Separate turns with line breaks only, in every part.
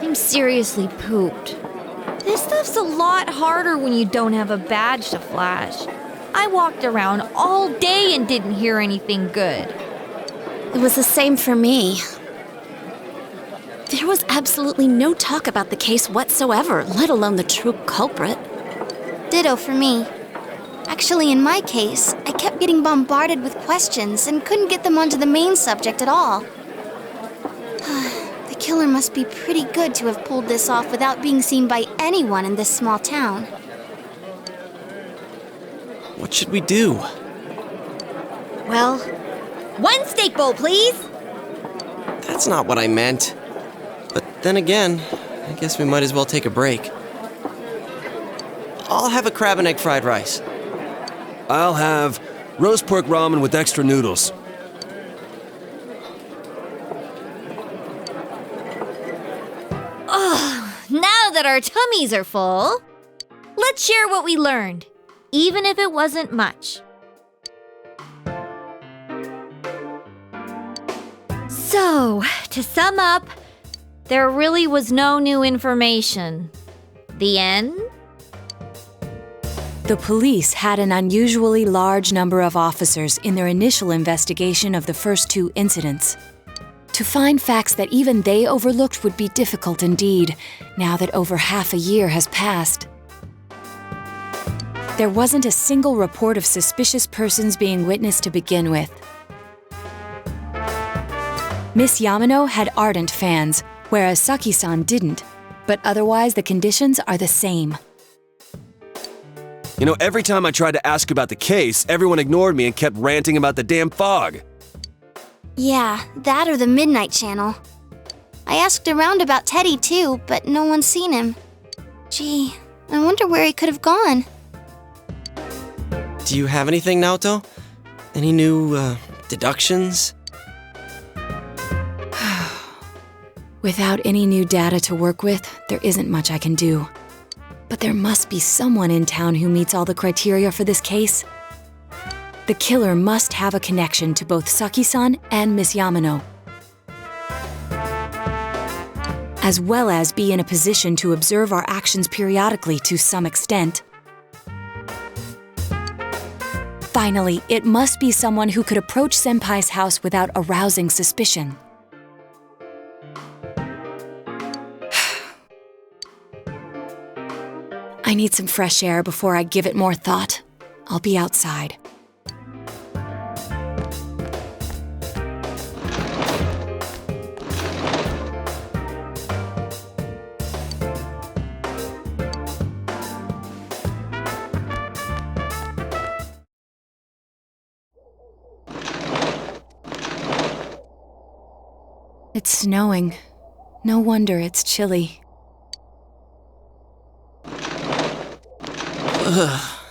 I'm seriously pooped. This stuff's a lot harder when you don't have a badge to flash. I walked around all day and didn't hear anything good.
It was the same for me. There was absolutely no talk about the case whatsoever, let alone the true culprit.
Ditto for me. Actually, in my case, I kept getting bombarded with questions and couldn't get them onto the main subject at all. The killer must be pretty good to have pulled this off without being seen by anyone in this small town.
What should we do?
Well, 1 steak bowl, please.
That's not what I meant. But then again, I guess we might as well take a break. I'll have a crab and egg fried rice.
I'll have roast pork ramen with extra noodles.
Now that our tummies are full, let's share what we learned, even if it wasn't much. So, to sum up, there really was no new information. The end?
The police had an unusually large number of officers in their initial investigation of the first 2 incidents. To find facts that even they overlooked would be difficult indeed, now that over half a year has passed. There wasn't a single report of suspicious persons being witnessed to begin with. Miss Yamano had ardent fans, whereas Saki-san didn't, but otherwise the conditions are the same.
You know, every time I tried to ask about the case, everyone ignored me and kept ranting about the damn fog.
Yeah, that or the Midnight Channel. I asked around about Teddie too, but no one's seen him. Gee, I wonder where he could have gone.
Do you have anything, Naoto? Any new, deductions?
Without any new data to work with, there isn't much I can do. But there must be someone in town who meets all the criteria for this case. The killer must have a connection to both Saki-san and Miss Yamano, as well as be in a position to observe our actions periodically to some extent. Finally, it must be someone who could approach Senpai's house without arousing suspicion. I need some fresh air before I give it more thought. I'll be outside. It's snowing. No wonder it's chilly.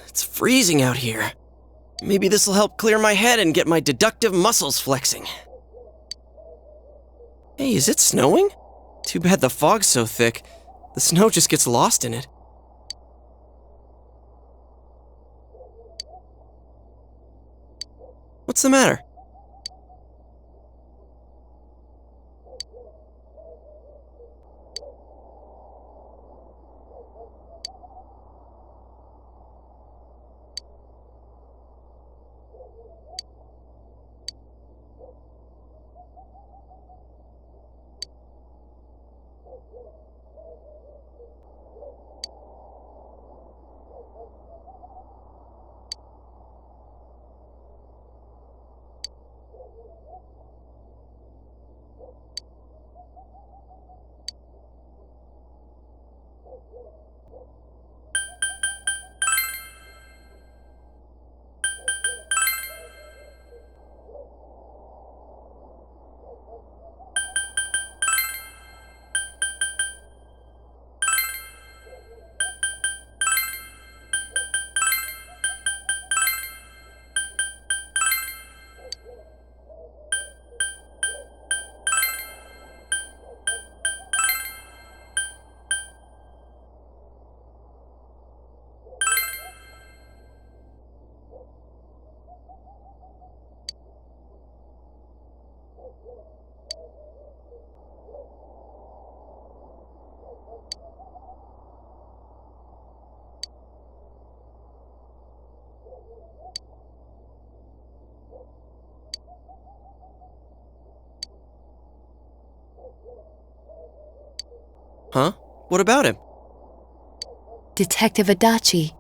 It's freezing out here. Maybe this'll help clear my head and get my deductive muscles flexing. Hey, is it snowing? Too bad the fog's so thick. The snow just gets lost in it. What's the matter? Huh? What about him?
Detective Adachi.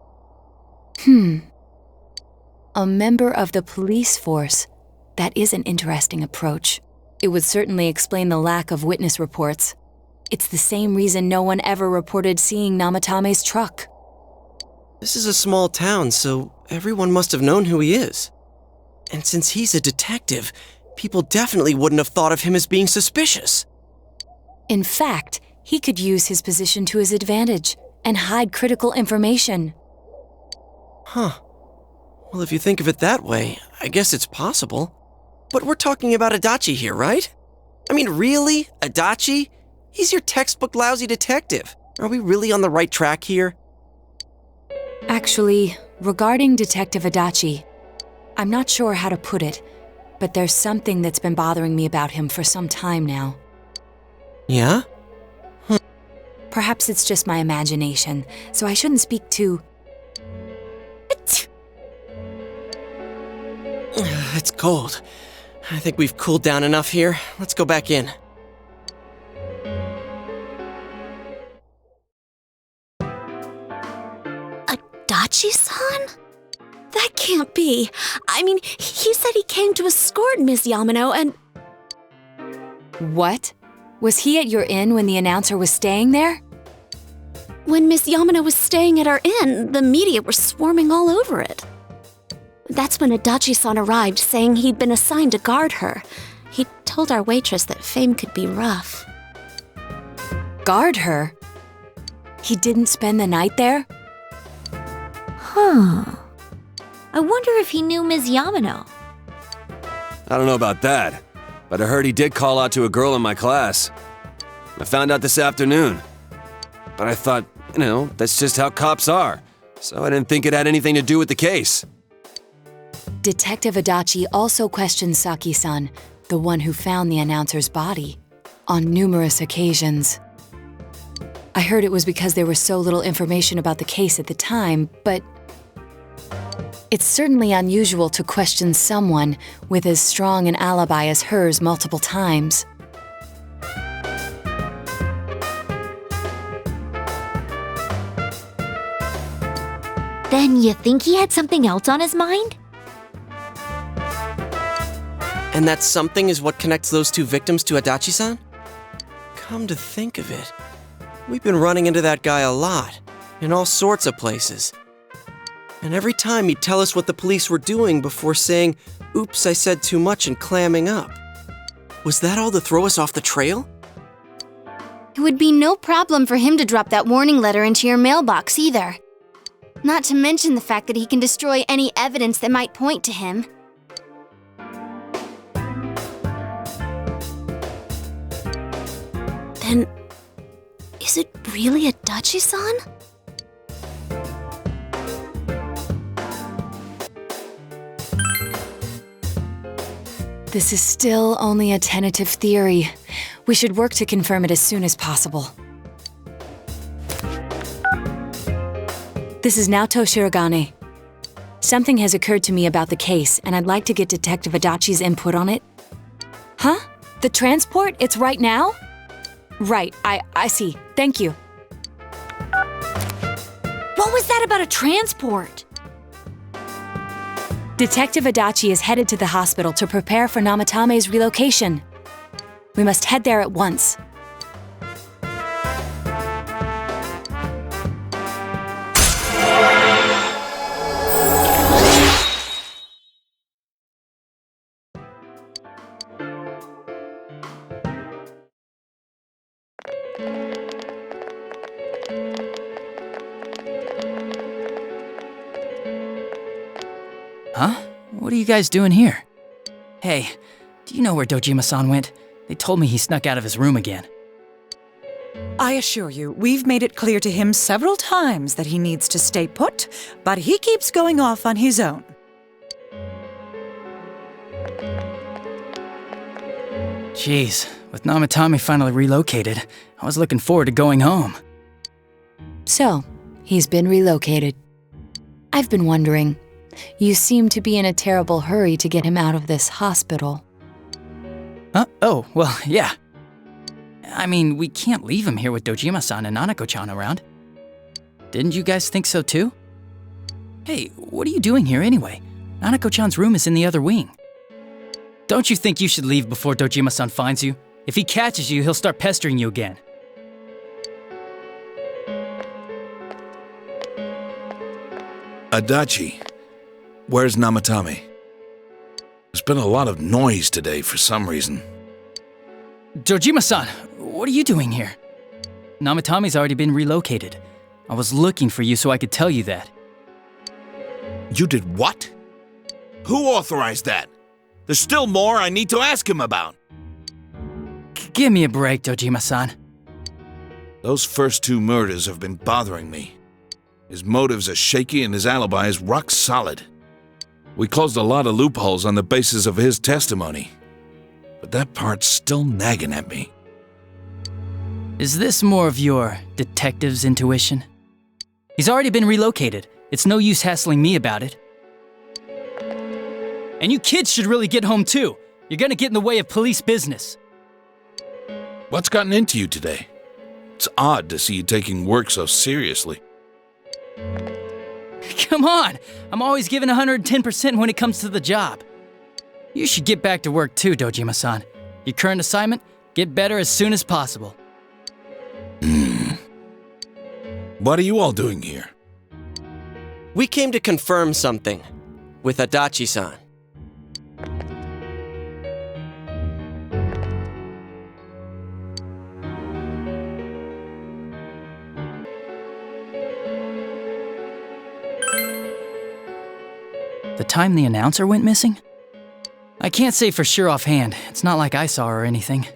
A member of the police force. That is an interesting approach. It would certainly explain the lack of witness reports. It's the same reason no one ever reported seeing Namatame's truck.
This is a small town, so everyone must have known who he is. And since he's a detective, people definitely wouldn't have thought of him as being suspicious.
In fact, he could use his position to his advantage and hide critical information.
Huh. Well, if you think of it that way, I guess it's possible. But we're talking about Adachi here, right? I mean, really? Adachi? He's your textbook lousy detective. Are we really on the right track here?
Actually, regarding Detective Adachi, I'm not sure how to put it, but there's something that's been bothering me about him for some time now.
Yeah?
Perhaps it's just my imagination, so I shouldn't speak too...
It's cold. I think we've cooled down enough here. Let's go back in.
Adachi-san? That can't be. I mean, he said he came to escort Miss Yamano and...
What? Was he at your inn when the announcer was staying there?
When Miss Yamano was staying at our inn, the media were swarming all over it. That's when Adachi-san arrived, saying he'd been assigned to guard her. He told our waitress that fame could be rough.
Guard her? He didn't spend the night there?
Huh. I wonder if he knew Ms. Yamano.
I don't know about that, but I heard he did call out to a girl in my class. I found out this afternoon. But I thought, that's just how cops are, so I didn't think it had anything to do with the case.
Detective Adachi also questioned Saki-san, the one who found the announcer's body, on numerous occasions. I heard it was because there was so little information about the case at the time, but it's certainly unusual to question someone with as strong an alibi as hers multiple times.
Then you think he had something else on his mind?
And that something is what connects those two victims to Adachi-san? Come to think of it, we've been running into that guy a lot, in all sorts of places. And every time he'd tell us what the police were doing before saying, "Oops, I said too much," and clamming up. Was that all to throw us off the trail?
It would be no problem for him to drop that warning letter into your mailbox either. Not to mention the fact that he can destroy any evidence that might point to him.
Then, is it really Adachi-san?
This is still only a tentative theory. We should work to confirm it as soon as possible. This is Naoto Shirogane. Something has occurred to me about the case, and I'd like to get Detective Adachi's input on it. Huh? The transport? It's right now? Right, I see. Thank you.
What was that about a transport?
Detective Adachi is headed to the hospital to prepare for Namatame's relocation. We must head there at once.
Huh? What are you guys doing here? Hey, do you know where Dojima-san went? They told me he snuck out of his room again.
I assure you, we've made it clear to him several times that he needs to stay put, but he keeps going off on his own.
Jeez, with Namatame finally relocated, I was looking forward to going home.
So, he's been relocated. I've been wondering, you seem to be in a terrible hurry to get him out of this hospital.
Huh? Oh, well, yeah. I mean, we can't leave him here with Dojima-san and Nanako-chan around. Didn't you guys think so too? Hey, what are you doing here anyway? Nanako-chan's room is in the other wing. Don't you think you should leave before Dojima-san finds you? If he catches you, he'll start pestering you again.
Adachi, where's Namatame? There's been a lot of noise today for some reason.
Dojima-san, what are you doing here? Namatame's already been relocated. I was looking for you so I could tell you that.
You did what? Who authorized that? There's still more I need to ask him about.
Give me a break, Dojima-san.
Those first 2 murders have been bothering me. His motives are shaky and his alibi is rock solid. We closed a lot of loopholes on the basis of his testimony. But that part's still nagging at me.
Is this more of your detective's intuition? He's already been relocated. It's no use hassling me about it. And you kids should really get home too. You're gonna get in the way of police business.
What's gotten into you today? It's odd to see you taking work so seriously.
Come on! I'm always giving 110% when it comes to the job. You should get back to work too, Dojima-san. Your current assignment? Get better as soon as possible.
What are you all doing here?
We came to confirm something with Adachi-san.
The time the announcer went missing? I can't say for sure offhand. It's not like I saw her or anything.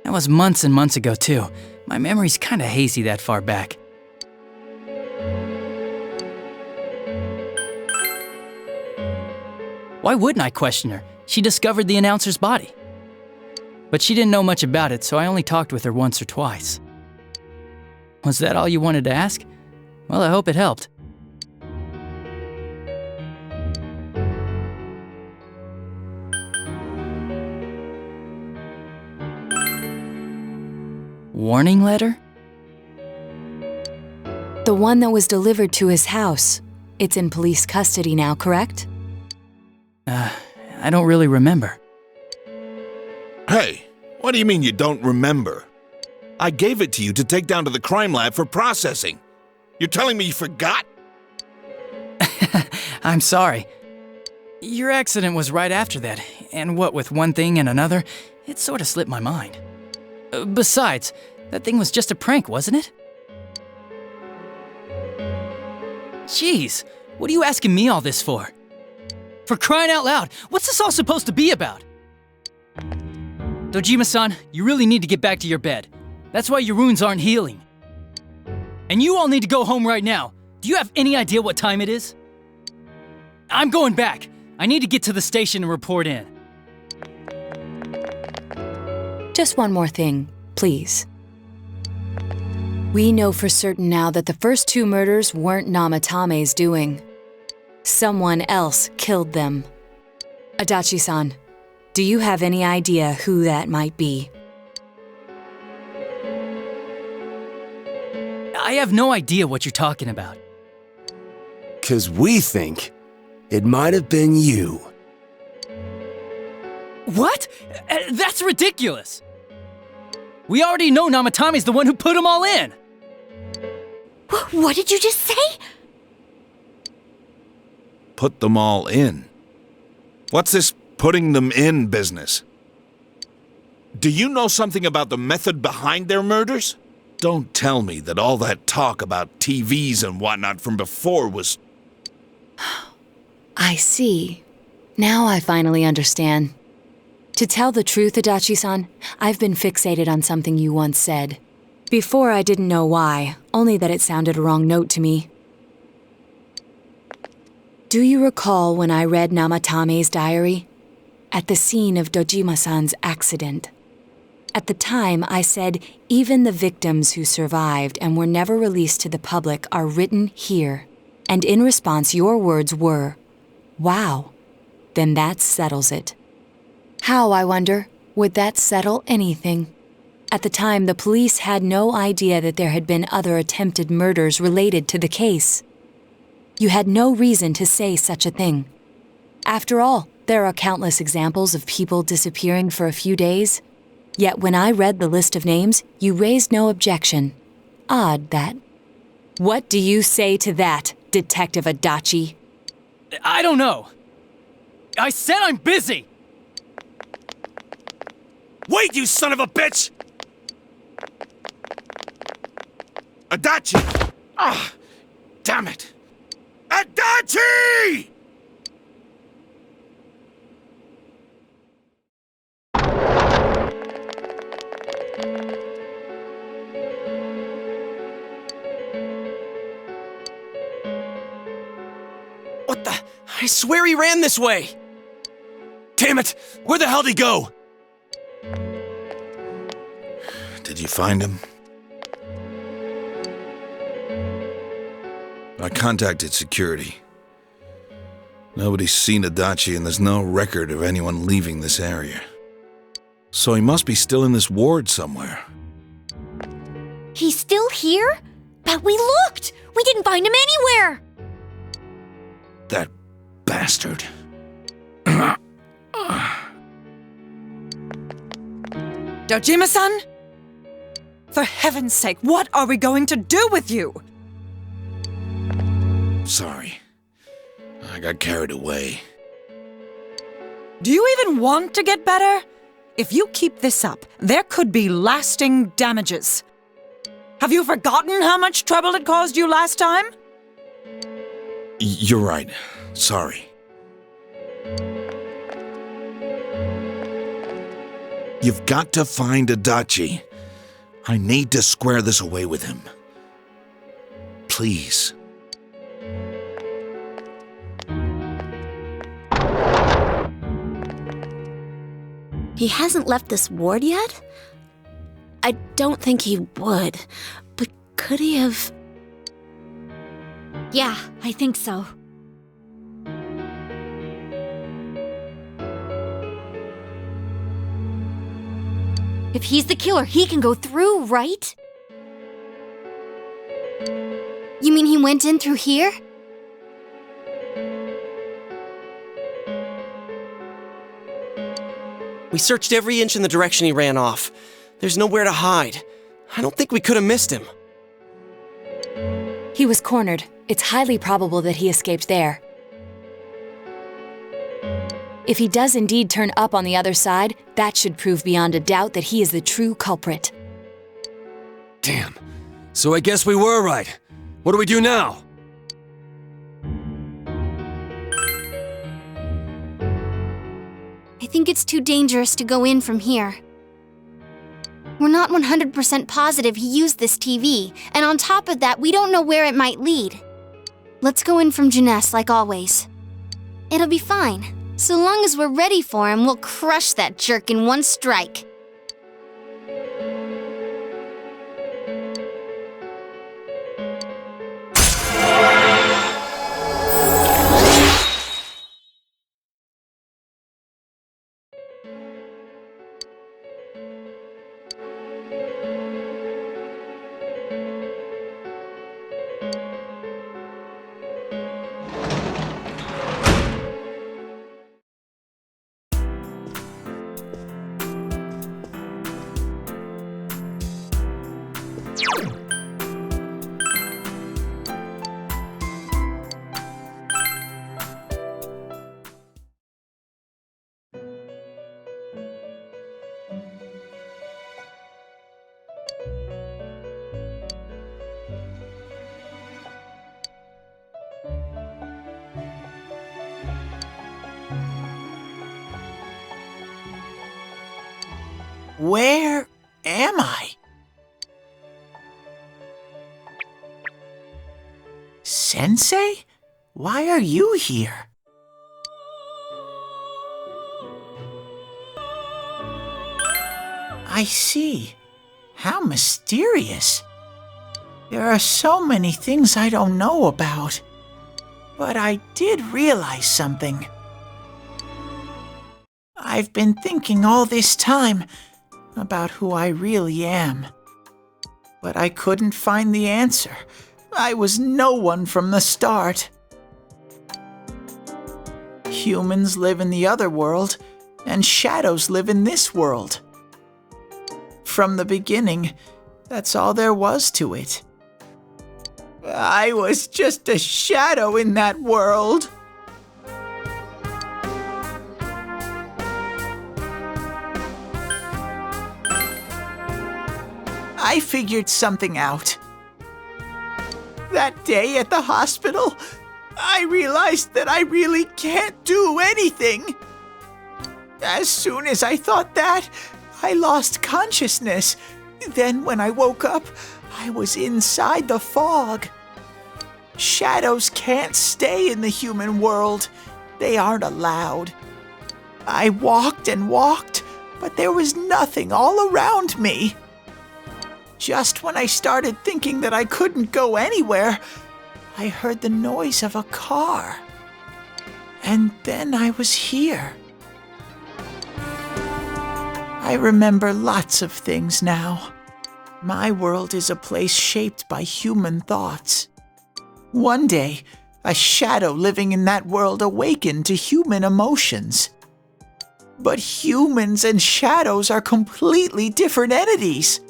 That was months and months ago too. My memory's kinda hazy that far back. Why wouldn't I question her? She discovered the announcer's body. But she didn't know much about it, so I only talked with her once or twice. Was that all you wanted to ask? Well, I hope it helped. Warning letter?
The one that was delivered to his house. It's in police custody now, correct?
I don't really remember.
Hey, what do you mean you don't remember? I gave it to you to take down to the crime lab for processing. You're telling me you forgot?
I'm sorry. Your accident was right after that, and what with one thing and another, it sort of slipped my mind. Besides, that thing was just a prank, wasn't it? Jeez, what are you asking me all this for? For crying out loud, what's this all supposed to be about? Dojima-san, you really need to get back to your bed. That's why your wounds aren't healing. And you all need to go home right now. Do you have any idea what time it is? I'm going back. I need to get to the station and report in.
Just one more thing, please. We know for certain now that the first 2 murders weren't Namatame's doing. Someone else killed them. Adachi-san, do you have any idea who that might be?
I have no idea what you're talking about.
'Cause we think it might have been you.
What? That's ridiculous! We already know Namatame's the one who put them all in!
What did you just say?
Put them all in. What's this putting them in business? Do you know something about the method behind their murders? Don't tell me that all that talk about TVs and whatnot from before was...
I see. Now I finally understand. To tell the truth, Adachi-san, I've been fixated on something you once said. Before I didn't know why, only that it sounded a wrong note to me. Do you recall when I read Namatame's diary? At the scene of Dojima-san's accident. At the time, I said, even the victims who survived and were never released to the public are written here. And in response, your words were, wow, then that settles it. How, I wonder, would that settle anything? At the time, the police had no idea that there had been other attempted murders related to the case. You had no reason to say such a thing. After all, there are countless examples of people disappearing for a few days. Yet when I read the list of names, you raised no objection. Odd, that. What do you say to that, Detective Adachi?
I don't know. I said I'm busy!
Wait, you son of a bitch!
Adachi! Ah! Damn it! Adachi!
What the? I swear he ran this way!
Damn it! Where the hell did he go?
Did you find him? I contacted security. Nobody's seen Adachi and there's no record of anyone leaving this area. So he must be still in this ward somewhere.
He's still here? But we looked! We didn't find him anywhere!
That bastard.
Dojima-san? For heaven's sake, what are we going to do with you?
Sorry. I got carried away.
Do you even want to get better? If you keep this up, there could be lasting damages. Have you forgotten how much trouble it caused you last time?
You're right. Sorry. You've got to find Adachi. I need to square this away with him. Please.
He hasn't left this ward yet? I don't think he would, but could he have...
Yeah, I think so. If he's the killer, he can go through, right?
You mean he went in through here?
We searched every inch in the direction he ran off. There's nowhere to hide. I don't think we could have missed him.
He was cornered. It's highly probable that he escaped there. If he does indeed turn up on the other side, that should prove beyond a doubt that he is the true culprit.
Damn. So I guess we were right. What do we do now?
I think it's too dangerous to go in from here. We're not 100% positive he used this TV, and on top of that, we don't know where it might lead. Let's go in from Jeunesse like always. It'll be fine. So long as we're ready for him, we'll crush that jerk in one strike.
Where am I? Sensei? Why are you here? I see. How mysterious. There are so many things I don't know about. But I did realize something. I've been thinking all this time, about who I really am. But I couldn't find the answer. I was no one from the start. Humans live in the other world, and shadows live in this world. From the beginning, that's all there was to it. I was just a shadow in that world. I figured something out. That day at the hospital, I realized that I really can't do anything. As soon as I thought that, I lost consciousness. Then when I woke up, I was inside the fog. Shadows can't stay in the human world. They aren't allowed. I walked and walked, but there was nothing all around me. Just when I started thinking that I couldn't go anywhere, I heard the noise of a car. And then I was here. I remember lots of things now. My world is a place shaped by human thoughts. One day, a shadow living in that world awakened to human emotions. But humans and shadows are completely different entities.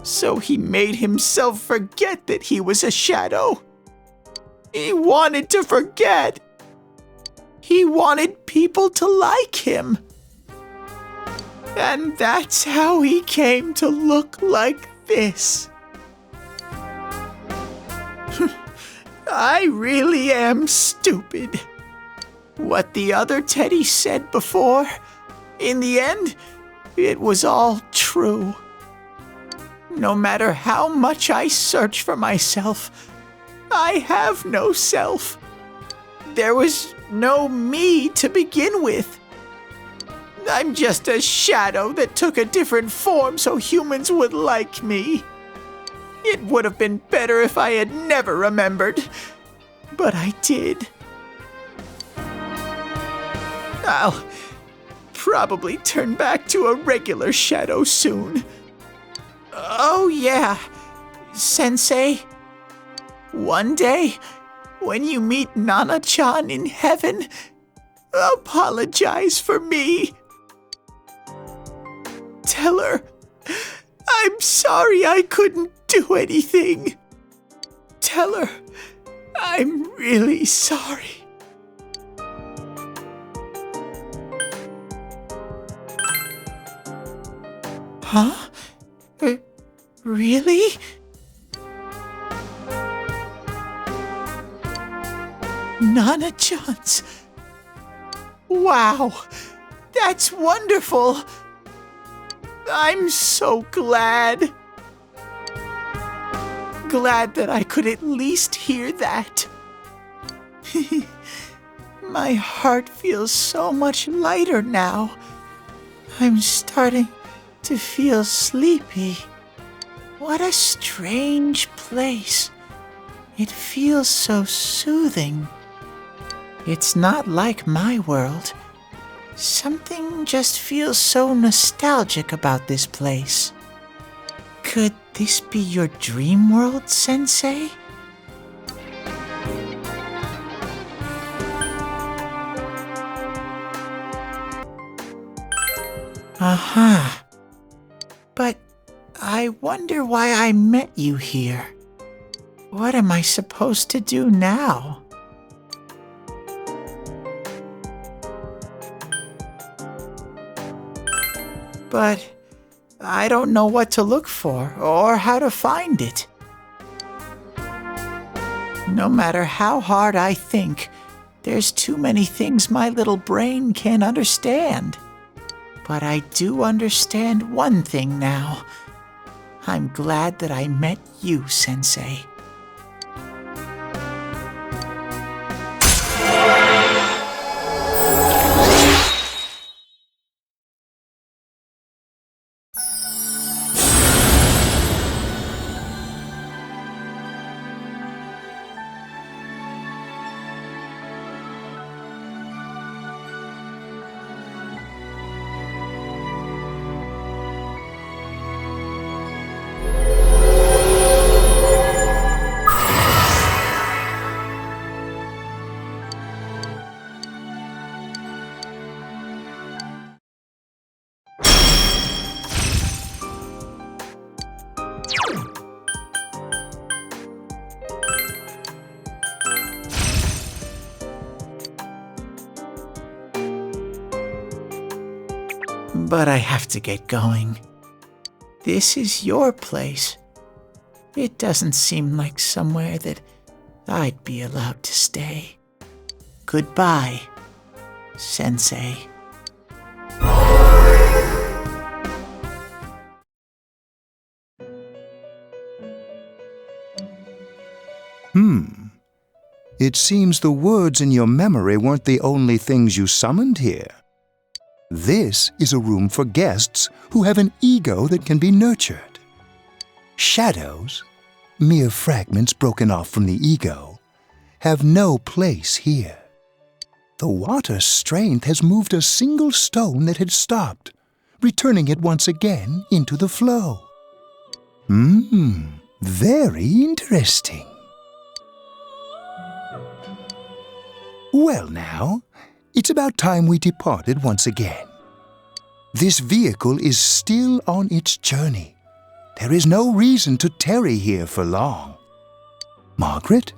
So he made himself forget that he was a shadow. He wanted to forget. He wanted people to like him. And that's how he came to look like this. I really am stupid. What the other Teddie said before, in the end, it was all true. No matter how much I search for myself, I have no self. There was no me to begin with. I'm just a shadow that took a different form so humans would like me. It would have been better if I had never remembered, but I did. I'll probably turn back to a regular shadow soon. Oh yeah, Sensei. One day, when you meet Nana-chan in heaven, apologize for me. Tell her, I'm sorry I couldn't do anything. Tell her, I'm really sorry. Huh? Really? Nana-chan's. Wow, that's wonderful. I'm so glad. Glad that I could at least hear that. My heart feels so much lighter now. I'm starting to feel sleepy. What a strange place. It feels so soothing. It's not like my world. Something just feels so nostalgic about this place. Could this be your dream world, Sensei? Aha. But I wonder why I met you here. What am I supposed to do now? But I don't know what to look for or how to find it. No matter how hard I think, there's too many things my little brain can't understand. But I do understand one thing now. I'm glad that I met you, Sensei. but I have to get going. This is your place. It doesn't seem like somewhere that I'd be allowed to stay. Goodbye, Sensei.
It seems the words in your memory weren't the only things you summoned here. This is a room for guests who have an ego that can be nurtured. Shadows, mere fragments broken off from the ego, have no place here. The water's strength has moved a single stone that had stopped, returning it once again into the flow. Very interesting. Well now, it's about time we departed once again. This vehicle is still on its journey. There is no reason to tarry here for long. Margaret?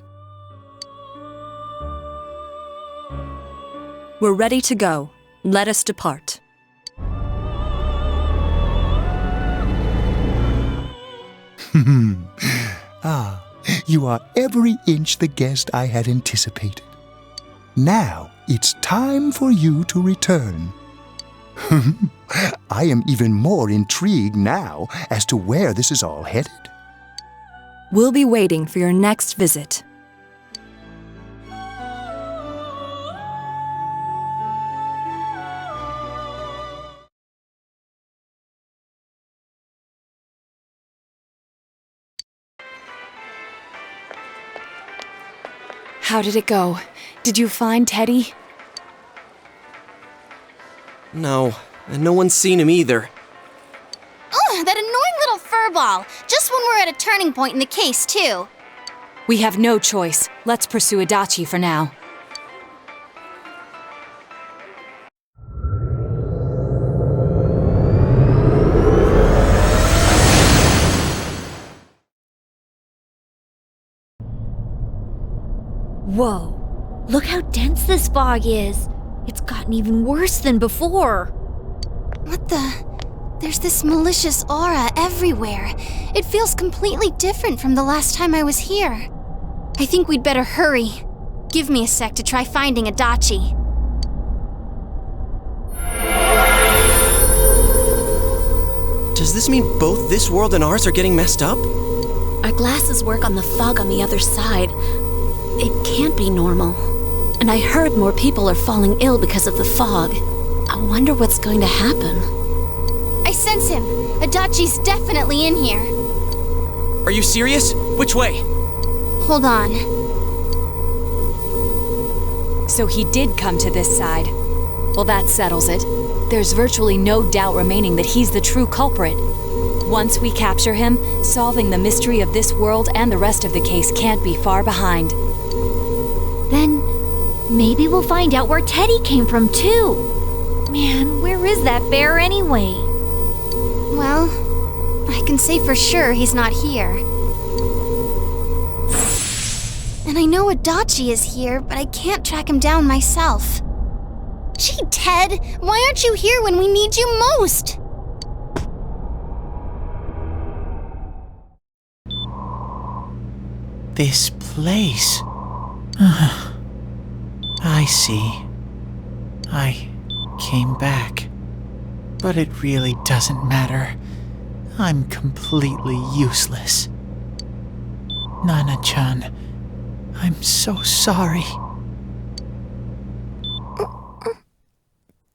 We're ready to go. Let us depart.
You are every inch the guest I had anticipated. Now it's time for you to return. I am even more intrigued now as to where this is all headed.
We'll be waiting for your next visit. How did it go? Did you find Teddie?
No, and no one's seen him either.
Oh, that annoying little furball! Just when we're at a turning point in the case, too.
We have no choice. Let's pursue Adachi for now.
Whoa, look how dense this fog is. It's gotten even worse than before.
What the? There's this malicious aura everywhere. It feels completely different from the last time I was here. I think we'd better hurry. Give me a sec to try finding Adachi.
Does this mean both this world and ours are getting messed up?
Our glasses work on the fog on the other side. It can't be normal. And I heard more people are falling ill because of the fog. I wonder what's going to happen.
I sense him. Adachi's definitely in here.
Are you serious? Which way?
Hold on.
So he did come to this side. Well, that settles it. There's virtually no doubt remaining that he's the true culprit. Once we capture him, solving the mystery of this world and the rest of the case can't be far behind.
Then maybe we'll find out where Teddie came from, too. Man, where is that bear anyway?
Well, I can say for sure he's not here. And I know Adachi is here, but I can't track him down myself. Gee, Ted, why aren't you here when we need you most?
This place. I see. I came back. But it really doesn't matter. I'm completely useless. Nana-chan, I'm so sorry.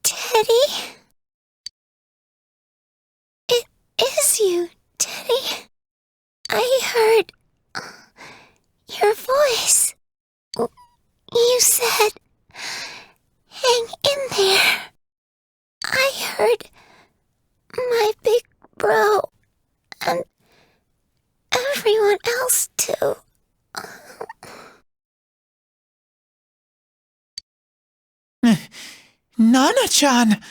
Teddie? It is you, Teddie. I heard your voice. You said, hang in there. I heard my big bro and everyone else too.
Nana-chan!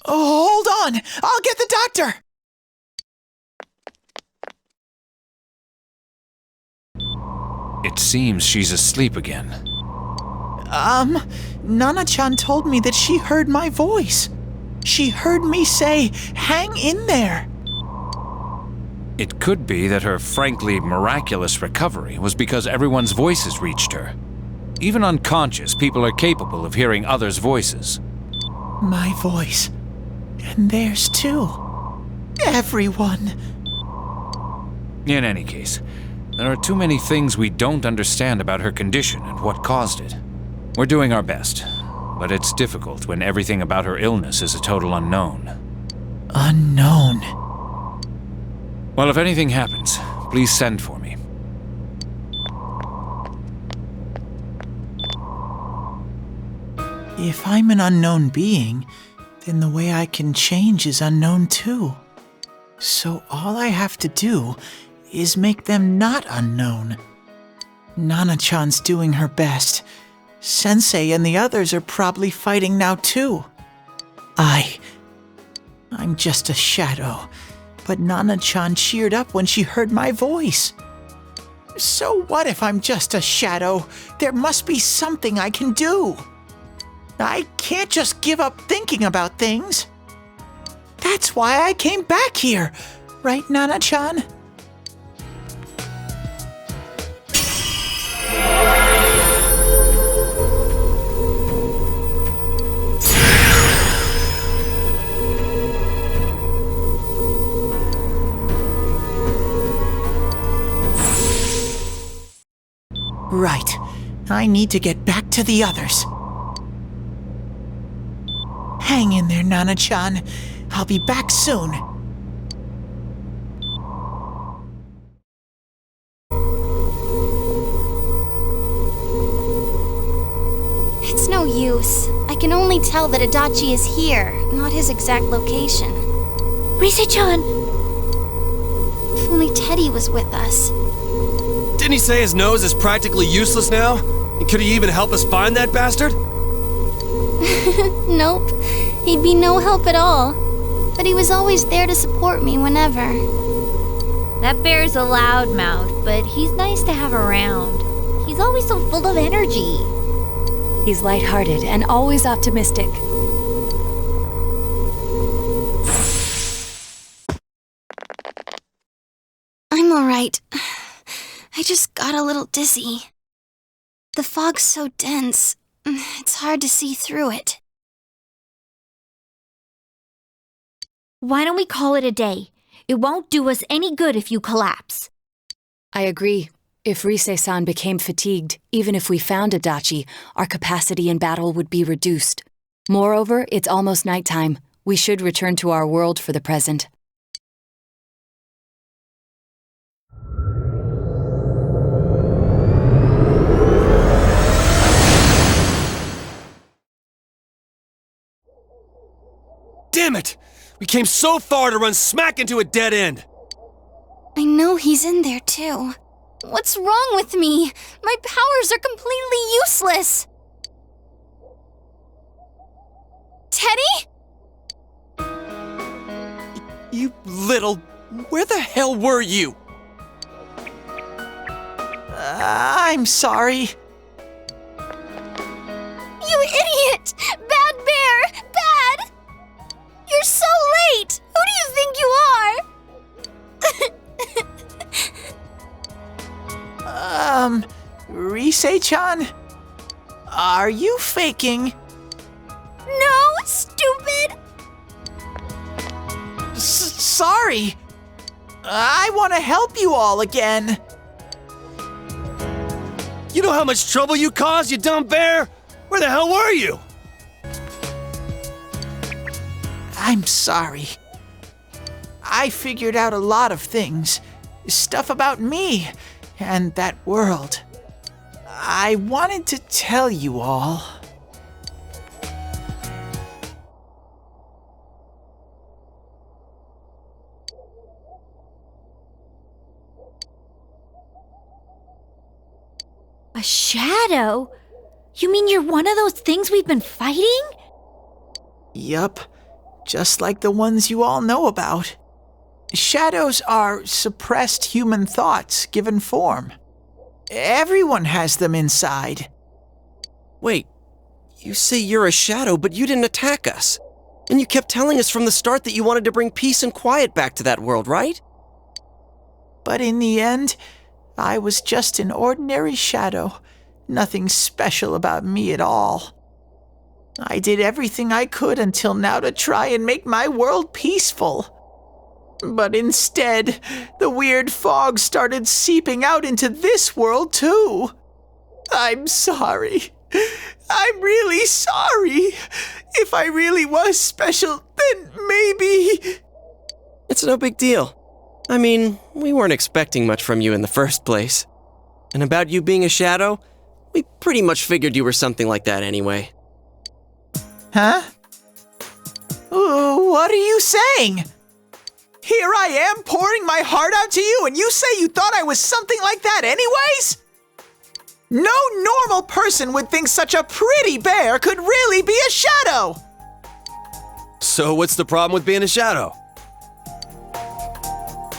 Oh, hold on! I'll get the doctor!
It seems she's asleep again.
Nana-chan told me that she heard my voice. She heard me say, "Hang in there."
It could be that her frankly miraculous recovery was because everyone's voices reached her. Even unconscious, people are capable of hearing others' voices.
My voice. And theirs too. Everyone.
In any case, there are too many things we don't understand about her condition and what caused it. We're doing our best, but it's difficult when everything about her illness is a total unknown.
Unknown.
Well, if anything happens, please send for me.
If I'm an unknown being, then the way I can change is unknown too. So all I have to do is make them not unknown. Nana-chan's doing her best. Sensei and the others are probably fighting now too. I'm just a shadow, but Nana-chan cheered up when she heard my voice. So what if I'm just a shadow? There must be something I can do. I can't just give up thinking about things. That's why I came back here, right, Nana-chan? Right. I need to get back to the others. Hang in there, Nana-chan. I'll be back soon.
It's no use. I can only tell that Adachi is here, not his exact location.
Rise-chan!
If only Teddie was with us.
Didn't he say his nose is practically useless now? And could he even help us find that bastard?
Nope. He'd be no help at all. But he was always there to support me whenever.
That bear's a loudmouth, but he's nice to have around. He's always so full of energy.
He's lighthearted and always optimistic.
I'm alright. I just got a little dizzy. The fog's so dense, it's hard to see through it.
Why don't we call it a day? It won't do us any good if you collapse.
I agree. If Rise-san became fatigued, even if we found Adachi, our capacity in battle would be reduced. Moreover, it's almost nighttime. We should return to our world for the present.
Damn it! We came so far to run smack into a dead end!
I know he's in there too. What's wrong with me? My powers are completely useless. Teddie?
You little... Where the hell were you?
I'm sorry.
You idiot! Bad bear! Bad! You're so late! Who do you think you are?
Rise-chan? Are you faking?
No, stupid!
Sorry. I want to help you all again.
You know how much trouble you caused, you dumb bear? Where the hell were you?
I'm sorry. I figured out a lot of things. Stuff about me and that world. I wanted to tell you all.
A shadow? You mean you're one of those things we've been fighting?
Yup, just like the ones you all know about. Shadows are suppressed human thoughts given form. Everyone has them inside.
Wait, you say you're a shadow, but you didn't attack us. And you kept telling us from the start that you wanted to bring peace and quiet back to that world, right?
But in the end, I was just an ordinary shadow. Nothing special about me at all. I did everything I could until now to try and make my world peaceful. But instead, the weird fog started seeping out into this world too. I'm sorry. I'm really sorry. If I really was special, then maybe...
It's no big deal. I mean, we weren't expecting much from you in the first place. And about you being a shadow, we pretty much figured you were something like that anyway.
Huh? What are you saying? Here I am pouring my heart out to you, and you say you thought I was something like that anyways? No normal person would think such a pretty bear could really be a shadow!
So what's the problem with being a shadow?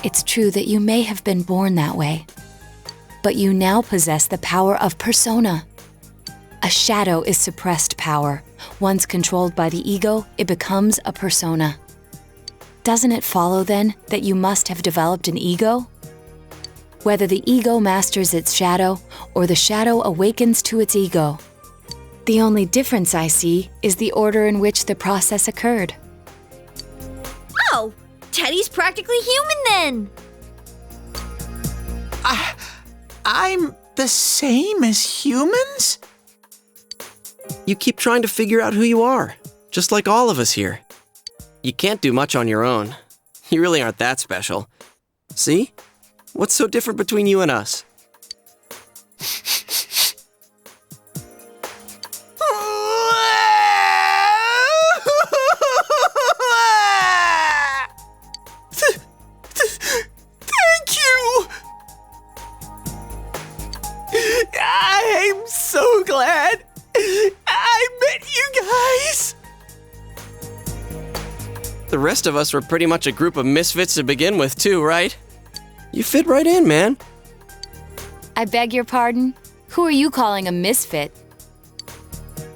It's true that you may have been born that way, but you now possess the power of persona. A shadow is suppressed power. Once controlled by the ego, it becomes a persona. Doesn't it follow, then, that you must have developed an ego? Whether the ego masters its shadow, or the shadow awakens to its ego. The only difference I see is the order in which the process occurred.
Oh, Teddie's practically human then.
I'm the same as humans?
You keep trying to figure out who you are, just like all of us here. You can't do much on your own. You really aren't that special. See? What's so different between you and us?
Thank you! I'm so glad I met you guys!
The rest of us were pretty much a group of misfits to begin with, too, right? You fit right in, man.
I beg your pardon? Who are you calling a misfit?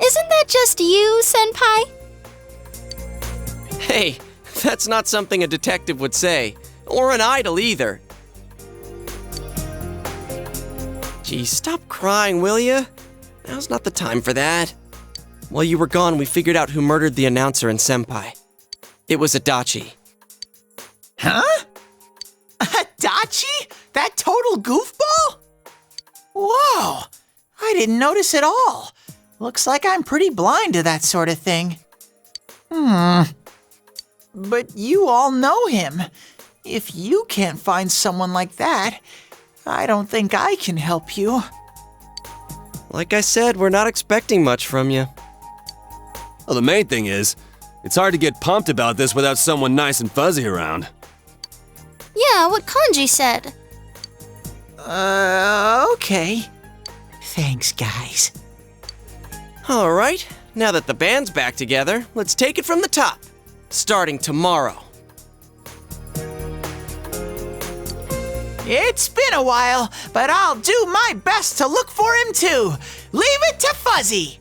Isn't that just you, Senpai?
Hey, that's not something a detective would say. Or an idol, either. Gee, stop crying, will ya? Now's not the time for that. While you were gone, we figured out who murdered the announcer and Senpai. It was Adachi.
Huh? Adachi? That total goofball? Whoa, I didn't notice at all. Looks like I'm pretty blind to that sort of thing. But you all know him. If you can't find someone like that, I don't think I can help you.
Like I said, we're not expecting much from you.
Well, the main thing is, it's hard to get pumped about this without someone nice and fuzzy around.
Yeah, what Kanji said.
Okay. Thanks, guys.
All right, now that the band's back together, let's take it from the top, starting tomorrow.
It's been a while, but I'll do my best to look for him too. Leave it to Fuzzy.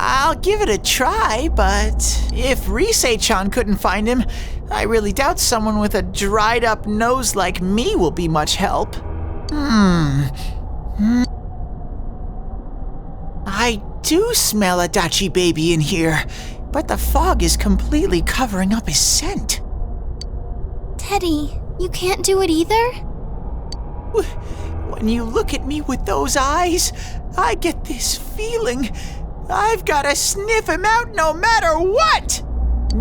I'll give it a try, but if Risei-chan couldn't find him, I really doubt someone with a dried-up nose like me will be much help. I do smell a Adachi baby in here, but the fog is completely covering up his scent.
Teddie, you can't do it either?
When you look at me with those eyes, I get this feeling I've gotta sniff him out no matter what!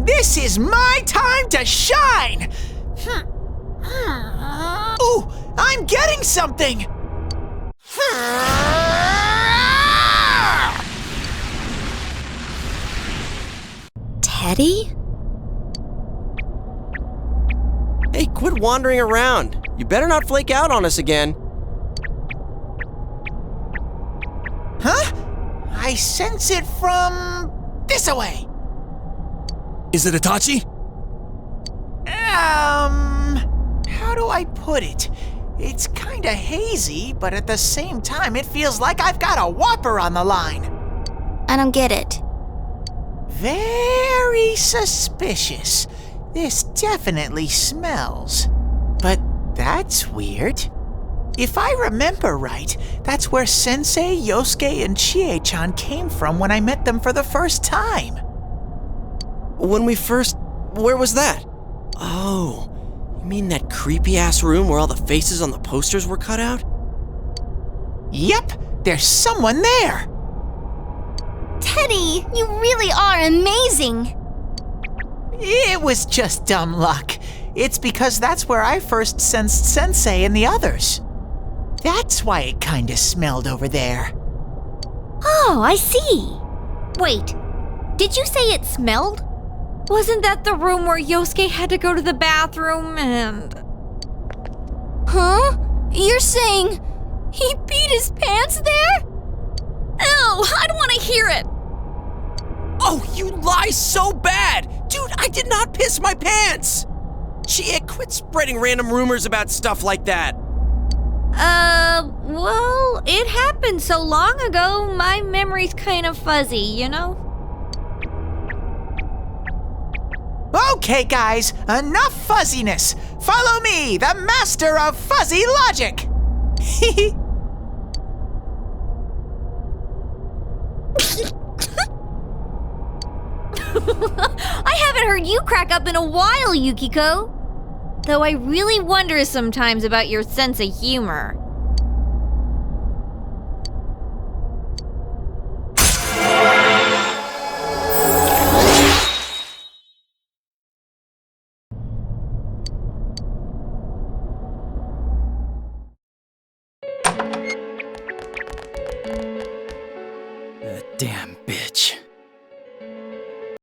This is my time to shine! Ooh, I'm getting something!
Teddie?
Hey, quit wandering around. You better not flake out on us again.
Huh? I sense it from this away.
Is it Itachi?
How do I put it? It's kinda hazy, but at the same time, it feels like I've got a whopper on the line.
I don't get it.
Very suspicious. This definitely smells. But that's weird. If I remember right, that's where Sensei, Yosuke, and Chie-chan came from when I met them for the first time.
Where was that? Oh, you mean that creepy-ass room where all the faces on the posters were cut out?
Yep, there's someone there.
Teddie, you really are amazing!
It was just dumb luck. It's because that's where I first sensed Sensei and the others. That's why it kinda smelled over there.
Oh, I see. Wait, did you say it smelled? Wasn't that the room where Yosuke had to go to the bathroom and...
Huh? You're saying he peed his pants there?
Ew, I don't want to hear it.
Oh, you lie so bad! Dude, I did not piss my pants! Chie, quit spreading random rumors about stuff like that.
Well, it happened so long ago, my memory's kind of fuzzy, you know?
Okay, guys, enough fuzziness. Follow me, the master of fuzzy logic.
I haven't heard you crack up in a while, Yukiko. Though I really wonder sometimes about your sense of humor.
Damn,